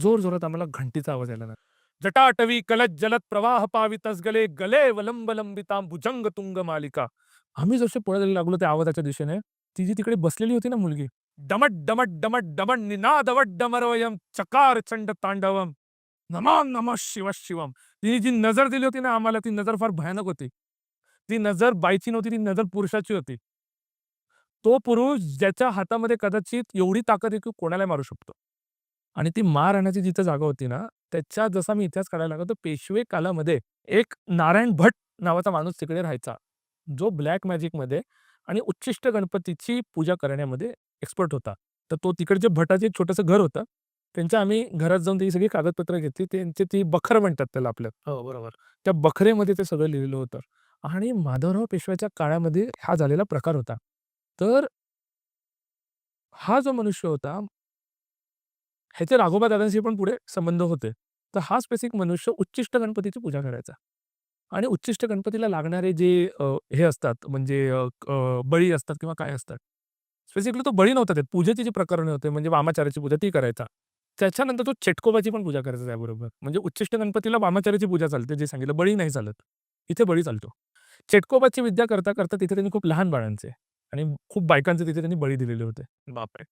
जोर जोरात आम्हाला घंटीचा आवाज यायला लागला. जटाटवी कलत जलत प्रवाह पावितस गले गले वलंब लंबितां भुजंग तुंग मालिका. आम्ही जसे पळायला लागलो त्या आवाजाच्या दिशेने, ती जी तिकडे बसलेली होती ना मुलगी, डमट डमट डमट डमट निनादवट डमरवयम चकार चंड तांडवम नमः नमः शिव शिवम. तिने जी नजर दिली होती ना आम्हाला, ती नजर फार भयानक होती. ती नजर बाईची नव्हती, ती नजर पुरुषाची होती. तो पुरुष ज्याच्या हातामध्ये कदाचित एवढी ताकद आहे की कोणालाही मारू शकतो. आणि ती मार आणण्याची जिथं जागा होती ना, त्याच्या जसा मी इतिहास काढायला लागलो, तर पेशवे कालामध्ये एक नारायण भट नावाचा माणूस तिकडे राहायचा. जो ब्लॅक मॅजिकमध्ये आणि उच्छिष्ट गणपतीची पूजा करण्यामध्ये एक्सपर्ट होता. तर तो तिकडच्या भटाचं एक छोटंसं घर होतं. त्यांच्या आम्ही घरात जाऊन ती सगळी कागदपत्र घेतली. त्यांची ती बखर म्हणतात त्याला आपल्यात. हो, बरोबर. त्या बखरेमध्ये ते सगळं लिहिलेलं होतं. आणि माधवराव पेशव्याच्या काळामध्ये हा झालेला प्रकार होता. तर हा जो मनुष्य होता, ह्याचे राघोबा दादांशी पण पुढे संबंध होते. तर हा स्पेसिफिक मनुष्य उच्चिष्ट गणपतीची पूजा करायचा. आणि उच्चिष्ट गणपतीला लागणारे जे हे असतात म्हणजे बळी असतात किंवा काय असतात. स्पेसिफिकली तो बळी नव्हता देत. पूजेची जी प्रकरणे होते म्हणजे वामाचाराची पूजा ती करायचा. त्याच्यानंतर तो चेटकोबाची पण पूजा करायचा त्याबरोबर. म्हणजे उच्चिष्ट गणपतीला वामाचाराची पूजा चालते जे सांगितलं. बळी नाही चालत. इथे बळी चालतो. चेटकोबाची विद्या करता, करता तिथे त्यांनी खूप लहान बाळांचे आणि खूप बायकांचे तिथे त्यांनी बळी दिलेले होते. बापरे!